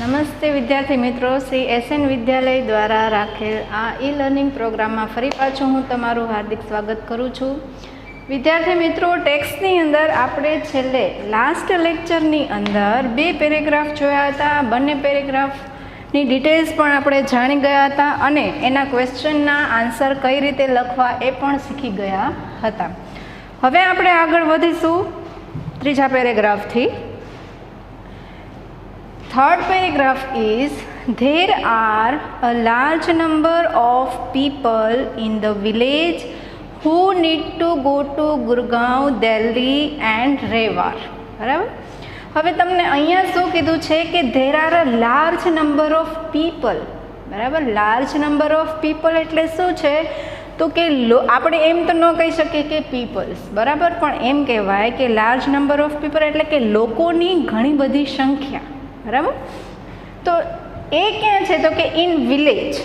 નમસ્તે વિદ્યાર્થી મિત્રો, શ્રી એસએન વિદ્યાલય દ્વારા રાખેલ આ ઈ લર્નિંગ પ્રોગ્રામમાં ફરી પાછું હું તમારું હાર્દિક સ્વાગત કરું છું. વિદ્યાર્થી મિત્રો, ટેક્સ્ટની અંદર આપણે છેલ્લે લાસ્ટ લેક્ચરની અંદર 2 પેરેગ્રાફ જોયા હતા. બંને પેરેગ્રાફની ડિટેલ્સ પણ આપણે જાણી ગયા હતા અને એના ક્વેશ્ચનના આન્સર કઈ રીતે લખવા એ પણ શીખી ગયા હતા. હવે આપણે આગળ વધીશું ત્રીજા પેરેગ્રાફથી. Third paragraph is, there are a large number of people in the village who need to go to Gurgaon, Delhi and Rewar. બરાબર. હવે તમને અહીંયા શું કીધું છે કે there are a large number of people. બરાબર. large number of people એટલે શું છે તો કે આપણે એમ તો ન કહી શકીએ કે પીપલ્સ, બરાબર, પણ એમ કહેવાય કે લાર્જ નંબર ઓફ પીપલ એટલે કે લોકોની ઘણી બધી સંખ્યા. બરાબર. તો એ ક્યાં છે તો કે ઇન વિલેજ.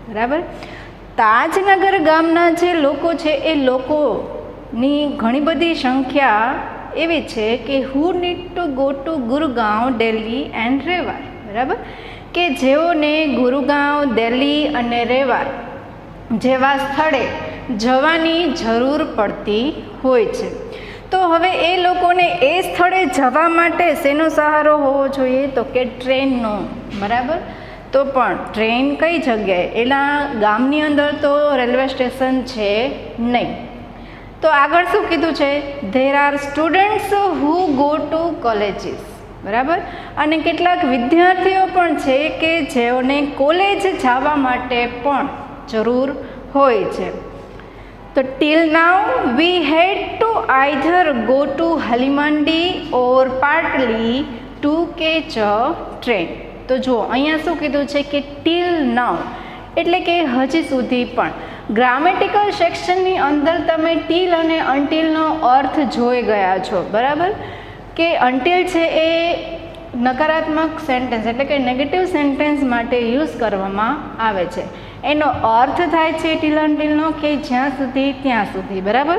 બરાબર. તાજનગર ગામના જે લોકો છે એ લોકોની ઘણી બધી સંખ્યા એવી છે કે who need to go to Gurgaon, Delhi and Rewari. બરાબર. કે જેઓને ગુરગાંવ, દિલ્હી અને રેવાર જેવા સ્થળે જવાની જરૂર પડતી હોય છે. તો હવે એ લોકોને એ સ્થળે જવા માટે શેનો સહારો હોવો જોઈએ તો કે ટ્રેનનો. બરાબર. તો પણ ટ્રેન કઈ જગ્યાએ, એના ગામની અંદર તો રેલવે સ્ટેશન છે નહીં. તો આગળ શું કીધું છે, there are students who go to colleges. બરાબર. અને કેટલાક વિદ્યાર્થીઓ પણ છે કે જેઓને કોલેજ જવા માટે પણ જરૂર હોય છે. તો till now we had to either go to Halimandi or Patli to catch a train. તો જુઓ અહીંયા શું કીધું છે કે till now એટલે કે હજી સુધી પણ. ગ્રામેટિકલ સેક્શનની અંદર તમે till અને untilનો અર્થ જોઈ ગયા છો. બરાબર. કે until છે એ નકારાત્મક સેન્ટેન્સ એટલે કે નેગેટિવ સેન્ટેન્સ માટે યુઝ કરવામાં આવે છે. એનો અર્થ થાય છે ટીલ અનટીલનો કે જ્યાં સુધી ત્યાં સુધી. બરાબર.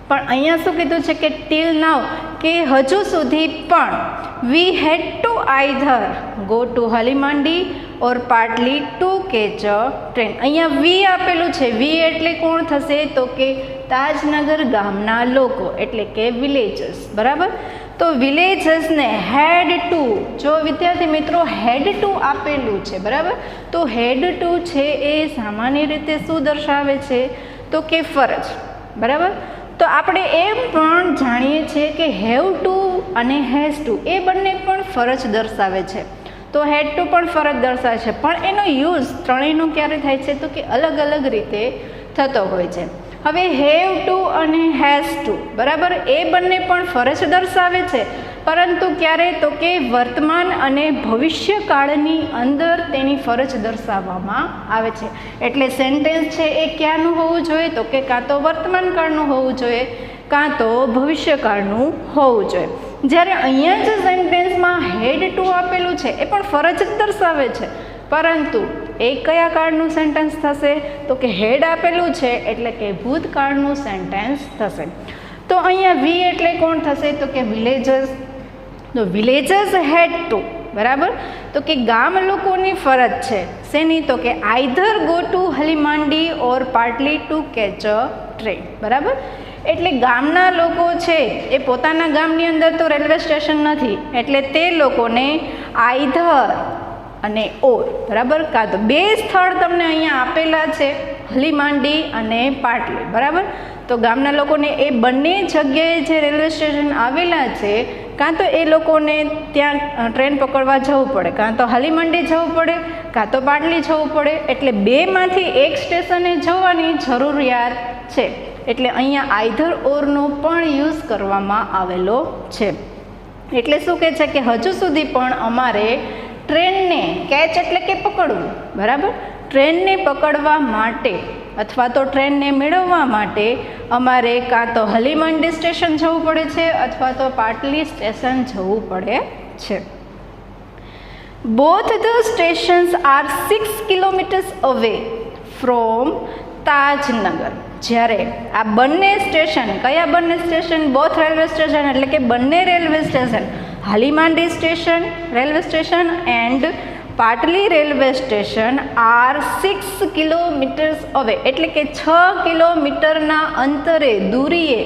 પણ અહીંયા શું કીધું છે કે ટીલ નાવ કે હજુ સુધી પણ વી હેડ to either go to Halimandi or Patli to catch a train. અહીંયા વી આપેલું છે. વી એટલે કોણ થશે તો કે તાજનગર ગામના લોકો એટલે કે વિલેજર્સ. બરાબર. તો વિલેજર્સને હેડ ટુ, જો વિદ્યાર્થી મિત્રો હેડ ટુ આપેલું છે, બરાબર, તો હેડ ટુ છે એ સામાન્ય રીતે શું દર્શાવે છે તો કે ફરજ. બરાબર. તો આપણે એમ પણ જાણીએ છીએ કે હેવ ટુ અને હેઝ ટુ એ બંને પણ ફરજ દર્શાવે છે. તો હેડ ટુ પણ ફરજ દર્શાવે છે, પણ એનો યુઝ ત્રણેયનો ક્યારે થાય છે તો કે અલગ અલગ રીતે થતો હોય છે. હવે હેવ ટુ અને હેઝ ટુ, બરાબર, એ બંને પણ ફરજ દર્શાવે છે, પરંતુ ક્યારે તો કે વર્તમાન અને ભવિષ્યકાળની અંદર તેની ફરજ દર્શાવવામાં આવે છે. એટલે સેન્ટેન્સ છે એ ક્યાંનું હોવું જોઈએ તો કે કાં તો વર્તમાન કાળનું હોવું જોઈએ કાં તો ભવિષ્યકાળનું હોવું જોઈએ. જ્યારે અહીંયા જે સેન્ટેન્સમાં હેડ ટુ આપેલું છે એ પણ ફરજ જ દર્શાવે છે, પરંતુ એ કયા કાળનું સેન્ટેન્સ થશે તો કે હેડ આપેલું છે એટલે કે ભૂતકાળનું સેન્ટેન્સ થશે. તો અહીંયા વી એટલે કોણ થશે તો કે વિલેજર્સ. તો વિલેજર્સ હેડ ટુ, બરાબર, તો કે ગામ લોકોની ફરજ છે શેની તો કે either go to Halimandi or Patli to catch a train. બરાબર. એટલે ગામના લોકો છે એ પોતાના ગામની અંદર તો રેલવે સ્ટેશન નથી, એટલે તે લોકોને આઈધર અને ઓર, બરાબર, કાં તો 2 સ્થળ તમને અહીંયા આપેલા છે, હલીમાંડી અને પાટલી. બરાબર. તો ગામના લોકોને એ બંને જગ્યાએ જે રેલવે સ્ટેશન આવેલા છે કાં તો એ લોકોને ત્યાં ટ્રેન પકડવા જવું પડે, કાં તો હલીમાંડી જવું પડે, કાં તો પાટલી જવું પડે. એટલે 2માંથી એક સ્ટેશને જવાની જરૂરિયાત છે. એટલે અહીંયા આઈધર ઓરનો પણ યુઝ કરવામાં આવેલો છે. એટલે શું કહે છે કે હજુ સુધી પણ અમારે ટ્રેનને કેચ એટલે કે પકડવું, બરાબર, ટ્રેનને પકડવા માટે અથવા તો ટ્રેનને મેળવવા માટે અમારે કાં તો હલીમાંડી સ્ટેશન જવું પડે છે અથવા તો પાટલી સ્ટેશન જવું પડે છે. Both the stations are 6 kilometres away from Tajnagar. જ્યારે આ બંને સ્ટેશન, કયા બંને સ્ટેશન, બોથ રેલવે સ્ટેશન એટલે કે બંને railway station Halimandi station railway station and Patli railway station are 6 kilometres away, એટલે કે 6 કિલોમીટરના અંતરે દૂરીએ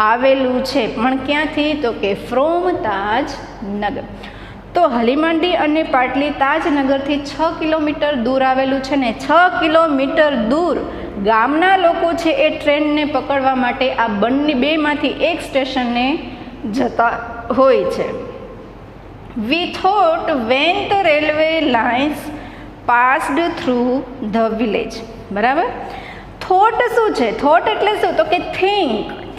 આવેલું છે. પણ ક્યાંથી? તો કે ફ્રોમ તાજનગર. તો હાલીમાંડી અને પાટલી તાજનગરથી 6 કિલોમીટર દૂર આવેલું છે ને 6 કિલોમીટર દૂર ગામના લોકો છે એ ટ્રેનને પકડવા માટે આ બેમાંથી એક સ્ટેશનને જતા હોય છે. We thought when the railway lines passed through the village. બરાબર. થોટ શું છે? થોટ એટલે શું? તો કે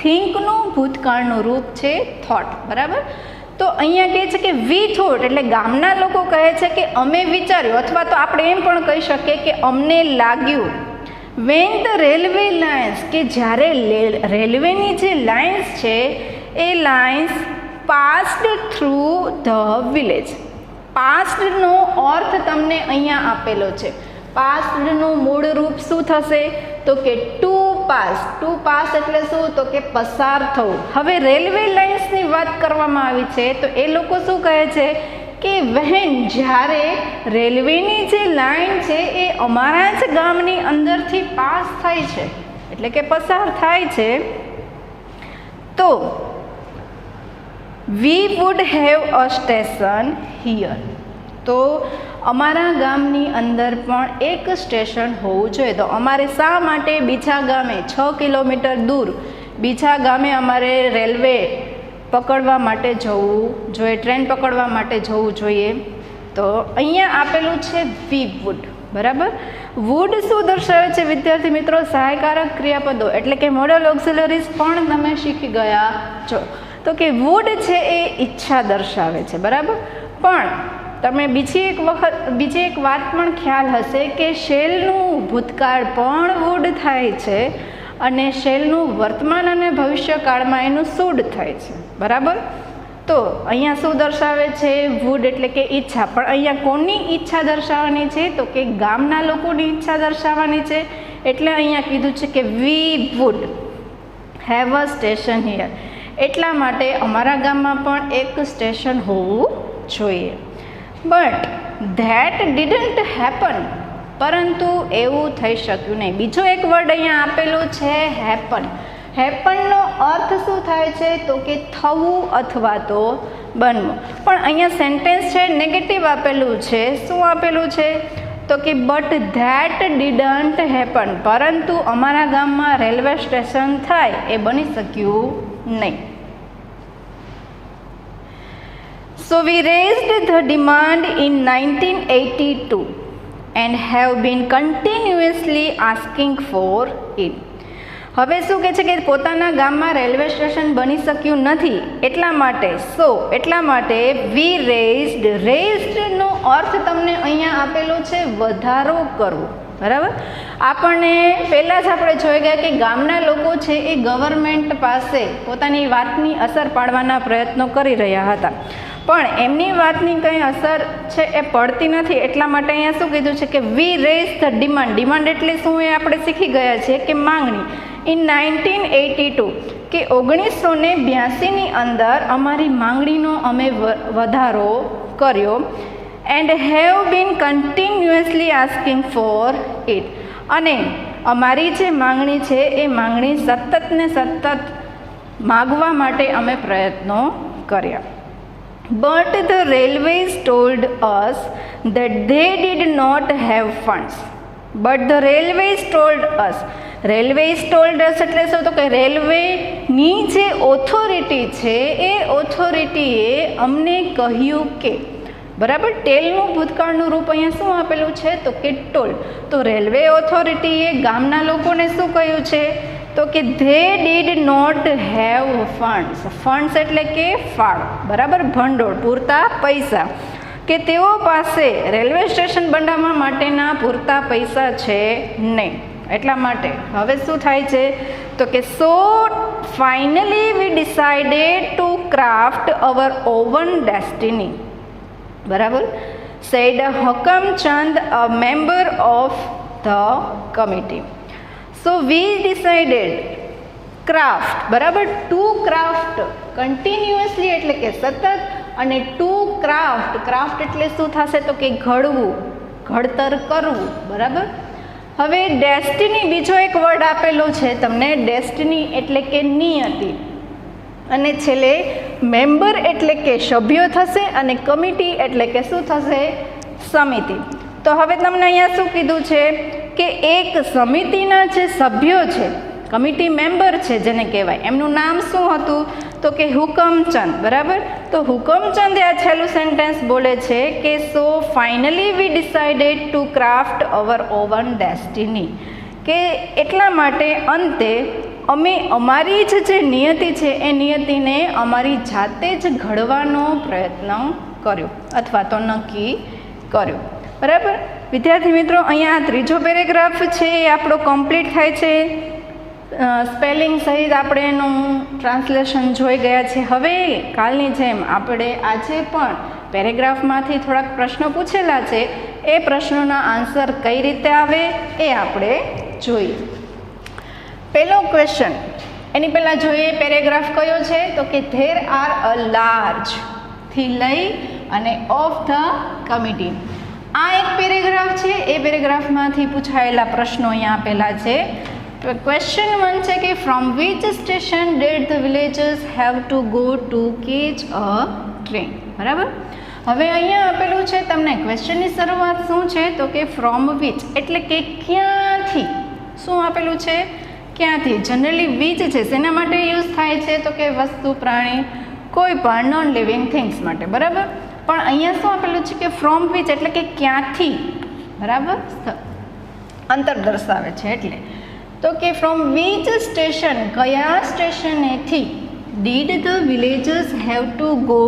થિંકનું ભૂતકાળનું રૂપ છે થોટ. બરાબર. તો અહીંયા કહે છે કે વી થોટ એટલે ગામના લોકો કહે છે કે અમે વિચાર્યું, અથવા તો આપણે એમ પણ કહી શકીએ કે અમને લાગ્યું. વેન ધ રેલવે લાઇન્સ કે જ્યારે રેલવેની જે લાઇન્સ છે એ lines passed through the village. પાસ્ડનો અર્થ તમને અહીંયા આપેલો છે. પાસ્ડનું મૂળ રૂપ શું થશે? તો કે ટુ પાસ. ટુ પાસ એટલે શું? તો કે પસાર થવું. હવે રેલવે લાઇન્સની વાત કરવામાં આવી છે તો એ લોકો શું કહે છે કે વહેન જ્યારે રેલવેની જે લાઇન છે એ અમારા જ ગામની અંદરથી પાસ થાય છે, એટલે કે પસાર થાય છે, તો વી would have a station here. તો અમારા ગામની અંદર પણ એક સ્ટેશન હોવું જોઈએ. તો અમારે શા માટે બીજા ગામે 6 કિલોમીટર દૂર બીજા ગામે અમારે રેલવે પકડવા માટે જવું જોઈએ, ટ્રેન પકડવા માટે જવું જોઈએ? તો અહીંયા આપેલું છે વી વુડ. બરાબર. વુડ શું દર્શાવે છે વિદ્યાર્થી મિત્રો? સહાયકારક ક્રિયાપદો એટલે કે મોડલ ઓક્સિલરીઝ પણ તમે શીખી ગયા છો. તો કે વુડ છે એ ઈચ્છા દર્શાવે છે. બરાબર. પણ તમે બીજી એક વાત પણ ખ્યાલ હશે કે શેલનું ભૂતકાળ પણ વુડ થાય છે અને શેલનું વર્તમાન અને ભવિષ્યકાળમાં એનું શુડ થાય છે. બરાબર. તો અહીંયા શું દર્શાવે છે? વુડ એટલે કે ઈચ્છા. પણ અહીંયા કોની ઈચ્છા દર્શાવવાની છે? તો કે ગામના લોકોની ઈચ્છા દર્શાવવાની છે. એટલે અહીંયા કીધું છે કે વી would have a station here. એટલા માટે અમારા ગામમાં પણ એક સ્ટેશન હોવું જોઈએ. But that didn't happen. પરંતુ એવું થઈ શક્યું નહીં. બીજો એક વર્ડ અહીંયા આપેલો છે હેપન. હેપનનો અર્થ શું થાય છે? તો કે થવું અથવા તો બનવું. પણ અહીંયા સેન્ટેન્સ છે નેગેટિવ આપેલું છે. શું આપેલું છે? તો કે બટ ધેટ ડિડન્ટ હેપન. પરંતુ અમારા ગામમાં રેલવે સ્ટેશન થાય એ બની શક્યું નહીં. So we raised the demand in 1982 and have been continuously asking for it. હવે શું કહે છે કે પોતાના ગામમાં રેલવે સ્ટેશન બની શક્યું નથી, એટલા માટે વી રેઇઝડનો અર્થ તમને અહીંયા આપેલો છે વધારો કરવો. બરાબર. આપણને પહેલાં જ આપણે જોઈ ગયા કે ગામના લોકો છે એ ગવર્મેન્ટ પાસે પોતાની વાતની અસર પાડવાના પ્રયત્નો કરી રહ્યા હતા, પણ એમની વાતની કંઈ અસર છે એ પડતી નથી. એટલા માટે અહીંયા શું કીધું છે કે વી રેઝ ધ ડિમાન્ડ. ડિમાન્ડ એટલે શું એ આપણે શીખી ગયા છીએ કે માંગણી. ઇન 1982 કે 1982ની અંદર અમારી માંગણીનો અમે વધારો કર્યો. And have been continuously asking for it. અને અમારી જે માંગણી છે એ માંગણી સતત માગવા માટે અમે પ્રયત્નો કર્યા. But the railways told us that they did not have funds. But the railways told us. Railways told us એટલે શું? તો કે રેલવેની જે ઓથોરિટી છે એ ઓથોરિટીએ અમને કહ્યું કે. બરાબર. ટેલનું ભૂતકાળનું રૂપ અહીંયા શું આપેલું છે? તો કે ટોલ. તો રેલવે ઓથોરિટીએ ગામના લોકોને શું કહ્યું છે? તો કે they did not have funds. Funds એટલે કે ફાળો. બરાબર. ભંડોળ, પૂરતા પૈસા, કે તેઓ પાસે રેલવે સ્ટેશન બનાવવા માટેના પૂરતા પૈસા છે નહીં. એટલા માટે હવે શું થાય છે? તો કે so finally we decided to craft our own destiny. બરાબર. Said Hukamchand, a member of the committee. So we decided craft. બરાબર. ટુ ક્રાફ્ટ કન્ટિન્યુઅસલી એટલે કે સતત અને ટુ ક્રાફ્ટ, ક્રાફ્ટ એટલે શું થશે તો કે ઘડવું, ઘડતર કરવું, બરાબર. હવે ડેસ્ટિની બીજો એક વર્ડ આપેલો છે તમને, ડેસ્ટિની એટલે કે નિયતિ, અને છેલ્લે મેમ્બર એટલે કે સભ્યો થશે, અને કમિટી એટલે કે શું થશે સમિતિ. તો હવે તમને અહીંયા શું કીધું છે કે એક સમિતિના જે સભ્યો છે, કમિટી મેમ્બર છે જેને કહેવાય, એમનું નામ શું હતું તો કે હુકમચંદ, બરાબર. તો હુકમચંદે આ છેલ્લું સેન્ટેન્સ બોલે છે કે so finally we decided to craft our own destiny, કે એટલા માટે અંતે અમે અમારી જ જે નિયતિ છે એ નિયતિને અમારી જાતે જ ઘડવાનો પ્રયત્ન કર્યો અથવા તો નક્કી કર્યો, બરાબર. વિદ્યાર્થી મિત્રો, અહીંયા ત્રીજો પેરેગ્રાફ છે એ આપણો કમ્પ્લીટ થાય છે. સ્પેલિંગ સહિત આપણે એનું ટ્રાન્સલેશન જોઈ ગયા છે. હવે કાલની જેમ આપણે આજે પણ પેરેગ્રાફમાંથી થોડાક પ્રશ્નો પૂછેલા છે, એ પ્રશ્નોના આન્સર કઈ રીતે આવે એ આપણે જોઈએ. પહેલો ક્વેશ્ચન, એની પહેલાં જોઈએ પેરેગ્રાફ કયો છે તો કે ધેર આર અ લાર્જ થી લઈ અને ઓફ ધ કમિટી. આ એક પેરેગ્રાફ છે, એ પેરેગ્રાફમાંથી પૂછાયેલા પ્રશ્નો અહીંયા આપેલા છે. ક્વેશ્ચન 1 છે કે from which station did the villagers have to go to catch a train, બરાબર. હવે અહીંયા આપેલું છે તમને ક્વેશ્ચનની શરૂઆત શું છે તો કે ફ્રોમ વિચ એટલે કે ક્યાંથી, શું આપેલું છે ક્યાંથી. જનરલી વિચ છે શેના માટે યુઝ થાય છે તો કે વસ્તુ, પ્રાણી, કોઈ પણ નોન લિવિંગ થિંગ્સ માટે, બરાબર. પણ અહીંયા શું આપેલું છે કે ફ્રોમ વિચ એટલે કે ક્યાંથી, બરાબર, અંતર દર્શાવે છે. એટલે તો કે ફ્રોમ વિચ સ્ટેશન, કયા સ્ટેશનેથી, did the villagers have to go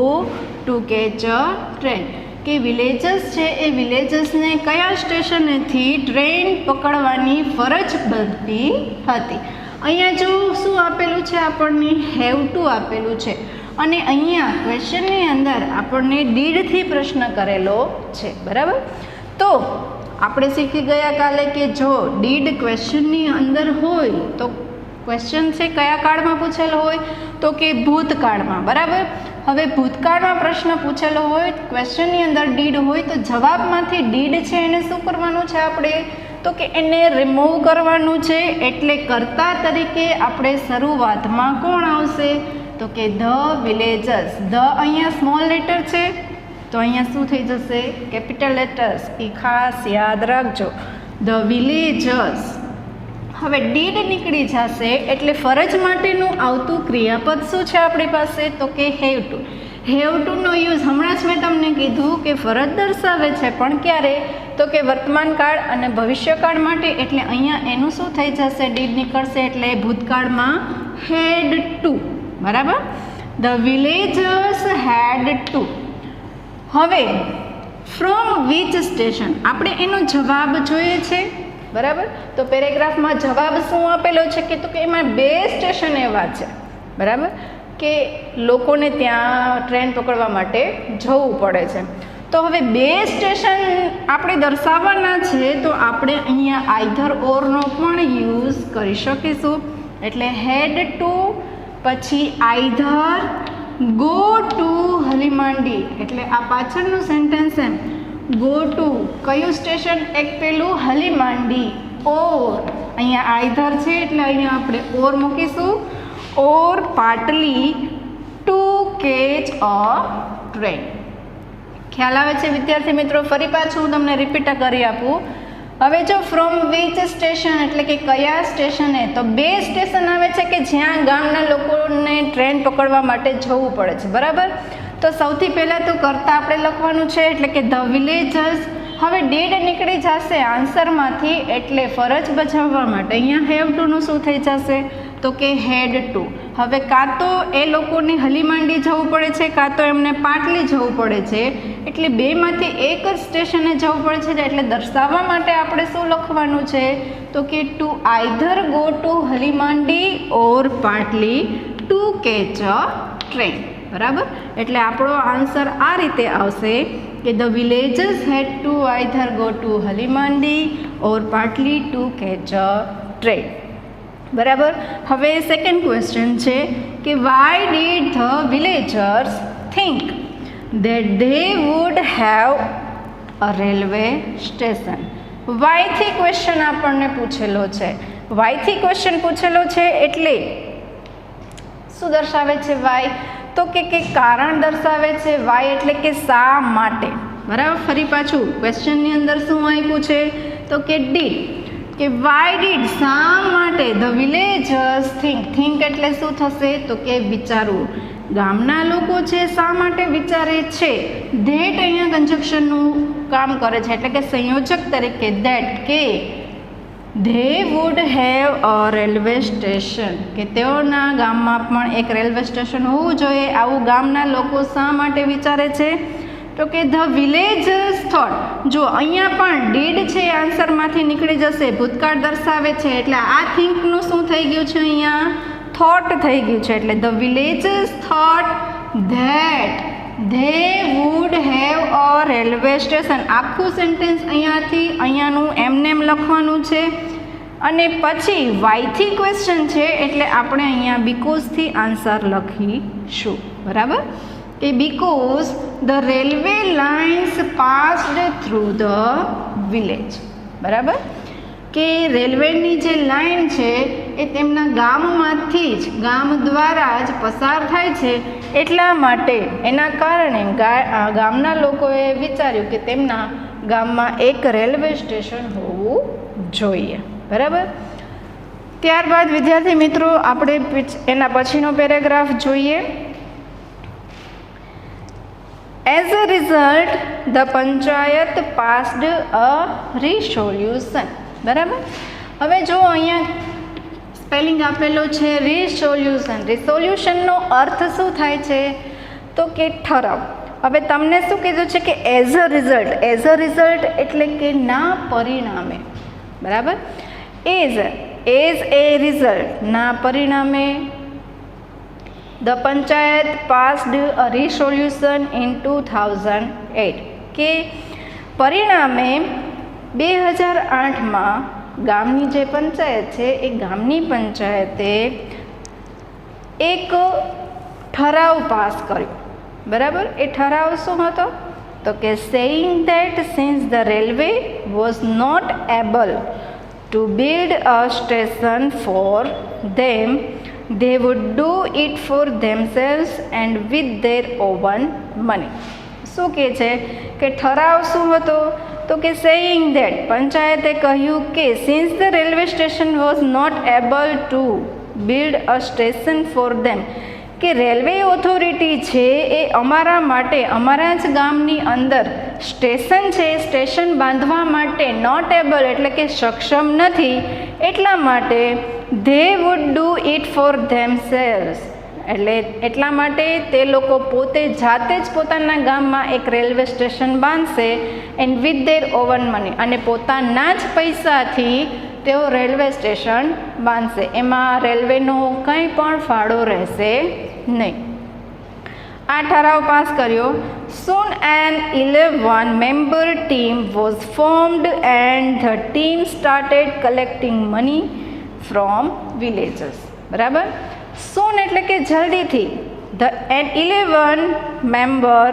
to catch a train, કે વિલેજર્સ છે એ વિલેજર્સને કયા સ્ટેશનેથી ટ્રેન પકડવાની ફરજ બનતી હતી. અહીંયા જો શું આપેલું છે આપણને, હેવ ટુ આપેલું છે, અને અહીંયા ક્વેશ્ચનની અંદર આપણને ડીડથી પ્રશ્ન કરેલો છે, બરાબર. તો આપણે શીખી ગયા કાલે કે જો ડીડ ક્વેશ્ચનની અંદર હોય તો ક્વેશ્ચન છે કયા કાળમાં પૂછેલો હોય તો કે ભૂતકાળમાં, બરાબર. હવે ભૂતકાળમાં પ્રશ્ન પૂછેલો હોય, ક્વેશ્ચનની અંદર ડીડ હોય, તો જવાબમાંથી ડીડ છે એને શું કરવાનું છે આપણે તો કે એને રિમૂવ કરવાનું છે. એટલે કર્તા તરીકે આપણે શરૂઆતમાં કોણ આવશે તો કે ધ વિલેજર્સ. ધ અહીંયા સ્મોલ લેટર છે તો અહીંયા શું થઈ જશે કેપિટલ લેટર્સ, એ ખાસ યાદ રાખજો, ધ વિલેજર્સ. હવે ડીડ નીકળી જશે એટલે ફરજ માટેનું આવતું ક્રિયાપદ શું છે આપણી પાસે તો કે હેવ ટુ. હેવ ટુનો યુઝ હમણાં જ મેં તમને કીધું કે ફરજ દર્શાવે છે, પણ ક્યારે તો કે વર્તમાન કાળ અને ભવિષ્યકાળ માટે. એટલે અહીંયા એનું શું થઈ જશે, ડીડ નીકળશે એટલે ભૂતકાળમાં હેડ ટુ, બરાબર. The villagers had to. હવે ફ્રોમ વિચ સ્ટેશન આપણે એનો જવાબ જોઈએ છે, બરાબર. તો પેરેગ્રાફમાં જવાબ શું આપેલો છે કે તો કે એમાં બે સ્ટેશન એવા છે, બરાબર, કે લોકોને ત્યાં ટ્રેન પકડવા માટે જવું પડે છે. તો હવે બે સ્ટેશન આપણે દર્શાવવાના છે તો આપણે અહીંયા આઈધર ઓરનો પણ યુઝ કરી શકીશું. એટલે હેડ ટુ પછી આઈધર ગો ટુ હલીમાંડી, એટલે આ પાછળનું સેન્ટેન્સ એમ ગો ટુ કયું સ્ટેશન, એક પેલું હલીમાંડી, ઓર અહીંયા આઈધર છે એટલે અહીંયા આપણે ઓર મૂકીશું, ઓર Patli to catch a train. ખ્યાલ આવે છે વિદ્યાર્થી મિત્રો? ફરી પાછું હું તમને રિપીટ કરી આપું. હવે જો ફ્રોમ વિચ સ્ટેશન એટલે કે કયા સ્ટેશને, તો બે સ્ટેશન આવે છે કે જ્યાં ગામના લોકોને ટ્રેન પકડવા માટે જવું પડે છે, બરાબર. તો સૌથી પહેલાં તો કરતા આપણે લખવાનું છે એટલે કે ધ વિલેજર્સ. હવે ડીડ નીકળી જશે આન્સરમાંથી એટલે ફરજ બજાવવા માટે અહીંયા હેવ ટુનું શું થઈ જશે તો કે હેડ ટુ. હવે કાં તો એ લોકોને હલીમાંડી જવું પડે છે કાં તો એમને પાટલી જવું પડે છે, એટલે બેમાંથી એક જ સ્ટેશને જવું પડે છે. એટલે દર્શાવવા માટે આપણે શું લખવાનું છે તો કે two either go to Halimandi or Patli to catch a train, બરાબર. એટલે આપણો આન્સર આ રીતે આવશે કે the villagers had to either go to Halimandi or Patli to catch a train, બરાબર. હવે સેકન્ડ ક્વેશ્ચન છે કે why did the villagers think. that they would have a railway station. વાયથી ક્વેશ્ચન આપણને પૂછેલો છે. વાયથી ક્વેશ્ચન પૂછેલો છે એટલે શું દર્શાવે છે વાય? તો કે કારણ દર્શાવે છે. વાય એટલે કે શા માટે. બરાબર. ફરી પાછું ક્વેશ્ચનની અંદર શું આપ્યું છે? તો કે ડીડ, કે વાય ડીડ, શા માટે ધ વિલેજર્સ થિંક એટલે શું થશે? તો કે વિચારવું. ગામના લોકો છે શા માટે વિચારે છે? ધેટ અહીંયા કંજક્શનનું કામ કરે છે, એટલે કે સંયોજક તરીકે ધેટ, કે they would have a railway station, કે તેઓના ગામમાં પણ એક રેલવે સ્ટેશન હોવું જોઈએ. આવું ગામના લોકો શા માટે વિચારે છે? તો કે ધ વિલેજર્સ થોટ. જો અહીંયા પણ ડીડ છે આન્સરમાંથી નીકળી જશે, ભૂતકાળ દર્શાવે છે, એટલે આ થિંકનું શું થઈ ગયું છે? અહીંયા થોટ થઈ ગયું છે. એટલે the villagers thought that they would have a railway station. આખું સેન્ટેન્સ અહીંયાથી અહીંયાનું એમનેમ લખવાનું છે અને પછી વાયથી ક્વેશ્ચન છે એટલે આપણે અહીંયા બીકોઝથી આન્સર લખીશું. બરાબર. કે because the railway lines passed through the village. બરાબર. કે રેલવેની જે લાઇન છે એ તેમના ગામમાંથી જ, ગામ દ્વારા જ પસાર થાય છે, એટલા માટે એના કારણે ગામના લોકોએ વિચાર્યું કે તેમના ગામમાં એક રેલવે સ્ટેશન હોવું જોઈએ. બરાબર. ત્યારબાદ વિદ્યાર્થી મિત્રો આપણે એના પછીનો પેરેગ્રાફ જોઈએ. As a result, the panchayat passed a resolution. બરાબર. હવે જો અહીંયા સ્પેલિંગ આપેલો છે રિસોલ્યુશન. રિસોલ્યુશનનો અર્થ શું થાય છે? તો કે ઠરાવ. હવે તમને શું કીધું છે કે as a result. As a result એટલે કે ના પરિણામે. બરાબર. એઝ એ રિઝલ્ટ, ના પરિણામે the panchayat passed a resolution in 2008. કે પરિણામે 2008માં ગામની જે પંચાયત છે એ ગામની પંચાયતે એક ઠરાવ પાસ કર્યો. બરાબર. એ ઠરાવ શું હતો? તો કે saying that since the railway was not able to build a station for them, they would do it for themselves and with their own money. શું કહે છે કે ઠરાવ શું હતો? તો કે સેઇંગ ધેટ, પંચાયતે કહ્યું કે since the railway station was not able to build a station for them, કે રેલવે ઓથોરિટી છે એ અમારા માટે, અમારા જ ગામની અંદર સ્ટેશન છે, સ્ટેશન બાંધવા માટે નોટ એબલ એટલે કે સક્ષમ નથી, એટલા માટે they would do it for themselves, એટલે એટલા માટે તે લોકો પોતે જાતે જ પોતાના ગામમાં એક રેલવે સ્ટેશન બાંધશે and with their own money, અને પોતાના જ પૈસાથી તેઓ રેલવે સ્ટેશન બાંધશે. એમાં રેલવેનો કંઈ પણ ફાળો રહેશે નહીં. આ ઠરાવ પાસ કર્યો. Soon an 11-member team was formed and the team started collecting money from villagers. બરાબર. Soon એટલે કે જલ્દીથી. an 11-member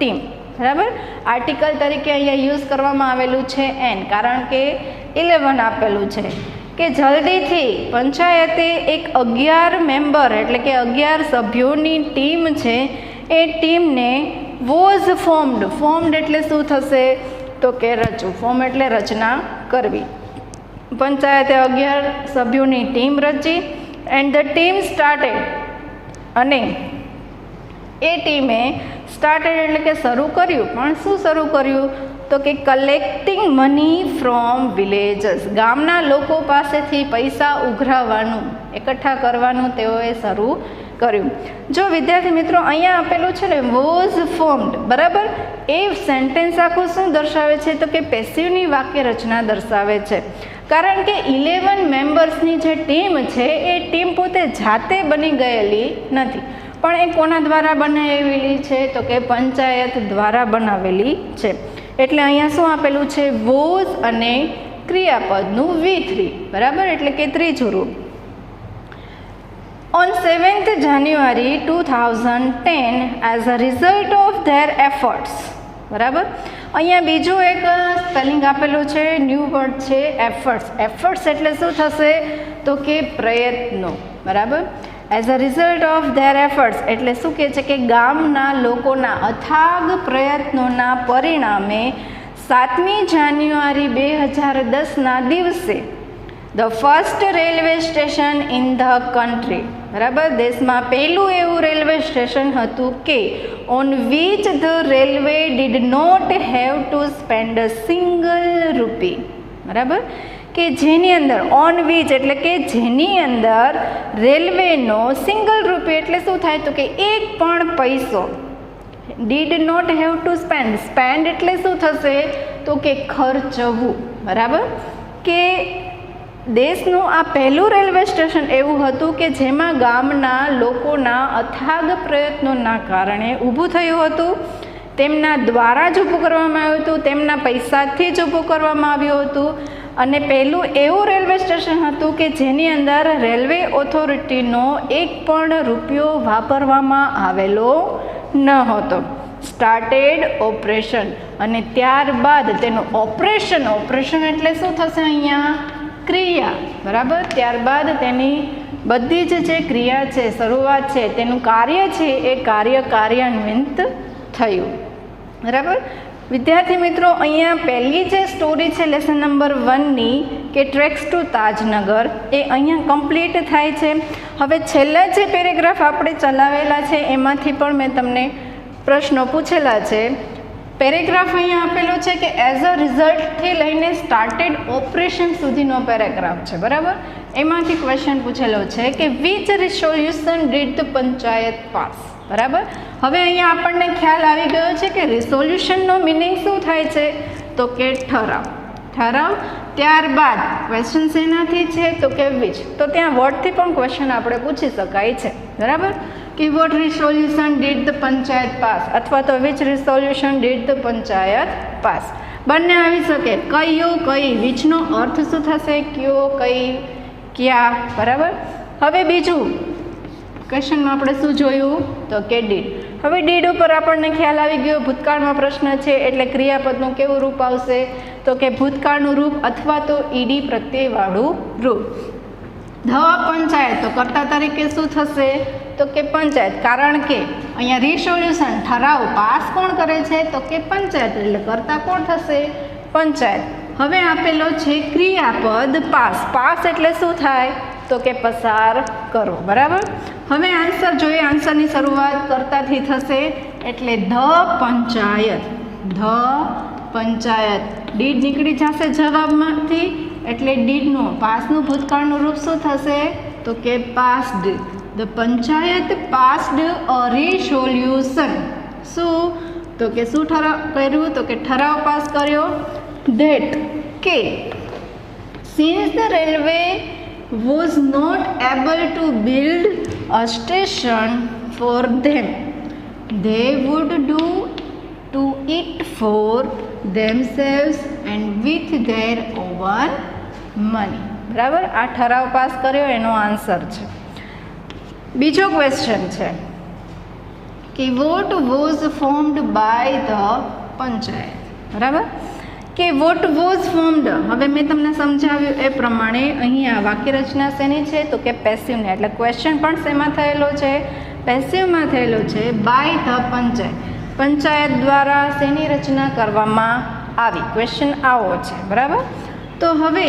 team. બરાબર. આર્ટિકલ તરીકે અહીંયા યુઝ કરવામાં આવેલું છે એન, કારણ કે 11 આપેલું છે, કે જલ્દીથી પંચાયતે એક 11 મેમ્બર એટલે કે 11 સભ્યોની ટીમ છે એ ટીમને વોઝ ફોર્મ્ડ એટલે શું થશે? તો કે રચવું. ફોર્મ એટલે રચના કરવી. પંચાયતે 11 સભ્યોની ટીમ રચી એન્ડ ધ ટીમ સ્ટાર્ટેડ, અને એ ટીમે સ્ટાર્ટેડ એટલે કે શરૂ કર્યું. પણ શું શરૂ કર્યું? તો કે કલેક્ટિંગ મની ફ્રોમ વિલેજર્સ, ગામના લોકો પાસેથી પૈસા ઉઘરાવવાનું, એકઠા કરવાનું તેઓએ શરૂ કર્યું. જો વિદ્યાર્થી મિત્રો અહીંયા આપેલું છે ને વોઝ ફોર્મ્ડ, બરાબર, એ સેન્ટેન્સ આખું શું દર્શાવે છે? તો કે પેસિવની વાક્ય રચના દર્શાવે છે. કારણ કે 11 મેમ્બર્સની જે ટીમ છે એ ટીમ પોતે જાતે બની ગયેલી નથી, પણ એ કોના દ્વારા બનાવેલી છે? તો કે પંચાયત દ્વારા બનાવેલી છે. એટલે અહીંયા શું આપેલું છે? વોઝ અને ક્રિયાપદનું V3, બરાબર, એટલે કે ત્રીજું રૂપ. On 7th January 2010, as a result of their efforts, બરાબર. અહીંયા બીજું એક સ્પેલિંગ આપેલું છે, ન્યૂ વર્ડ છે એફર્ટ્સ. એફર્ટ્સ એટલે શું થશે તો કે પ્રયત્નો, બરાબર. As a result of their efforts એટલે શું કહે છે કે ગામના લોકોના અથાગ પ્રયત્નોના પરિણામે 7મી જાન્યુઆરી 2010ના દિવસે the first railway station in the country, બરાબર, દેશમાં પહેલું એવું રેલવે સ્ટેશન હતું કે on which the railway did not have to spend a single rupee, બરાબર, કે જેની અંદર ઓન વિચ એટલે કે જેની અંદર રેલવેનો સિંગલ રૂપી એટલે શું થાય તો કે એક પણ પૈસો, did not have to spend, spend એટલે શું થશે તો કે ખર્ચવું, બરાબર, કે દેશનું આ પહેલું રેલવે સ્ટેશન એવું હતું કે જેમાં ગામના લોકોના અથાગ પ્રયત્નોના કારણે ઊભું થયું હતું, તેમના દ્વારા જ ઊભું કરવામાં આવ્યું હતું, તેમના પૈસાથી જ ઊભું કરવામાં આવ્યું હતું, અને પહેલું એવું રેલવે સ્ટેશન હતું કે જેની અંદર રેલવે ઓથોરિટીનો એક પણ રૂપિયો વાપરવામાં આવેલો ન હતો. સ્ટાર્ટેડ ઓપરેશન, અને ત્યારબાદ તેનું ઓપરેશન, ઓપરેશન એટલે શું થશે અહીંયા ક્રિયા, બરાબર, ત્યારબાદ તેની બધી જ જે ક્રિયા છે, શરૂઆત છે, તેનું કાર્ય છે એ કાર્યાન્વિત થયું, બરાબર. વિદ્યાર્થી મિત્રો, અહીંયા પહેલી જે સ્ટોરી છે લેસન નંબર 1ની કે ટ્રેક્સ ટુ તાજનગર એ અહીંયા કમ્પ્લીટ થાય છે. હવે છેલ્લા જે પેરેગ્રાફ આપણે ચલાવેલા છે એમાંથી પણ મેં તમને પ્રશ્નો પૂછેલા છે. પેરેગ્રાફ અહીંયા આપેલો છે કે એઝ અ રિઝલ્ટથી લઈને સ્ટાર્ટેડ ઓપરેશન સુધીનો પેરેગ્રાફ છે, બરાબર. એમાંથી ક્વેશ્ચન પૂછેલો છે કે which resolution did the panchayat pass, બરાબર. હવે અહીંયા આપણને ખ્યાલ આવી ગયો છે કે રિસોલ્યુશનનો મિનિંગ શું થાય છે તો કે ઠરાવ, ઠરાવ. ત્યારબાદ ક્વેશ્ચન શેનાથી છે તો કે વિચ, તો ત્યાં વર્ડથી પણ ક્વેશ્ચન આપણે પૂછી શકાય છે, બરાબર, કે what resolution did the panchayat pass અથવા તો which resolution did the panchayat pass, બંને આવી શકે. કયો કઈ, વિચનો અર્થ શું થશે કયો કઈ ક્યાં, બરાબર. હવે બીજું ક્વેશ્ચનમાં આપણે શું જોયું તો કે ડીડ. હવે ડીડ ઉપર આપણને ખ્યાલ આવી ગયો, ભૂતકાળમાં પ્રશ્ન છે એટલે ક્રિયાપદનું કેવું રૂપ આવશે તો કે ભૂતકાળનું રૂપ અથવા તો ઈડી પ્રત્યયવાળું રૂપ. ધ પંચાયત, તો કર્તા તરીકે શું થશે તો કે પંચાયત, કારણ કે અહીંયા રિસોલ્યુશન ઠરાવ પાસ કોણ કરે છે તો કે પંચાયત, એટલે કર્તા કોણ થશે પંચાયત. હવે આપેલો છે ક્રિયાપદ પાસ, પાસ એટલે શું થાય તો કે પસાર કરો, બરાબર. હવે આન્સર જોઈએ, આન્સરની શરૂઆત કર્તાથી થશે એટલે the panchayat, the panchayat. Did નીકળી જશે જવાબમાંથી એટલે ડીડનું પાસનું ભૂતકાળનું રૂપ શું થશે તો કે passed. The panchayat passed a resolution, શું તો કે શું ઠરાવ કર્યું તો કે ઠરાવ પાસ કર્યો. ધેટ, કે since the railway was not able to build a station for them, they would do to it for themselves and with their own money, બરાબર. આ ઠરાવ પાસ કર્યો એનો આન્સર છે. બીજો ક્વેશ્ચન છે કે what was formed by the panchayat, બરાબર, કે વોટ વોઝ ફોર્મ્ડ. હવે મેં તમને સમજાવ્યું એ પ્રમાણે અહીંયા વાક્ય રચના શેની છે તો કે પેસિવને, એટલે ક્વેશ્ચન પણ શેમાં થયેલો છે પેસિવમાં થયેલો છે. બાય ધ પંચાયત, પંચાયત દ્વારા શેની રચના કરવામાં આવી, ક્વેશ્ચન આવો છે, બરાબર. તો હવે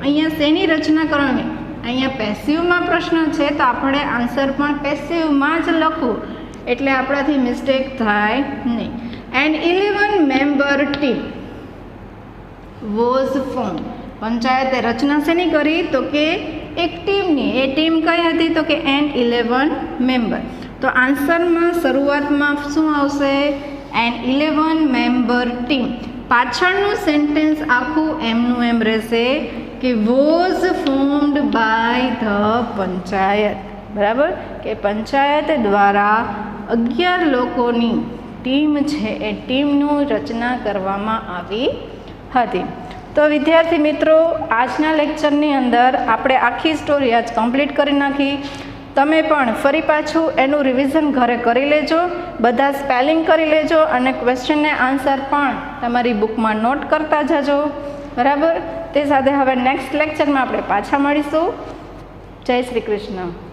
અહીંયા શેની રચના કરવાની, અહીંયા પેસિવમાં પ્રશ્ન છે તો આપણે આન્સર પણ પેસિવમાં જ લખવું એટલે આપણાથી મિસ્ટેક થાય નહીં. And 11 member team was form, પંચાયતે રચના શેની કરી તો કે એક ટીમની. એ ટીમ કઈ હતી તો કે એન્ડ 11 મેમ્બર. તો આન્સરમાં શરૂઆતમાં શું આવશે એન્ડ 11 મેમ્બર ટીમ. પાછળનું સેન્ટેન્સ આખું એમનું એમ રહેશે કે was formed by the panchayat, બરાબર, કે પંચાયત દ્વારા 11 લોકોની ટીમ છે એ ટીમનું રચના કરવામાં આવી હતી. તો વિદ્યાર્થી મિત્રો, આજના લેક્ચરની અંદર આપણે આખી સ્ટોરી આજ કમ્પ્લીટ કરી નાખી. તમે પણ ફરી પાછું એનું રિવિઝન ઘરે કરી લેજો, બધા સ્પેલિંગ કરી લેજો અને ક્વેશ્ચનને આન્સર પણ તમારી બુકમાં નોટ કરતા જજો. બરાબર. તે સાથે હવે નેક્સ્ટ લેક્ચરમાં આપણે પાછા મળીશું. જય શ્રી કૃષ્ણ.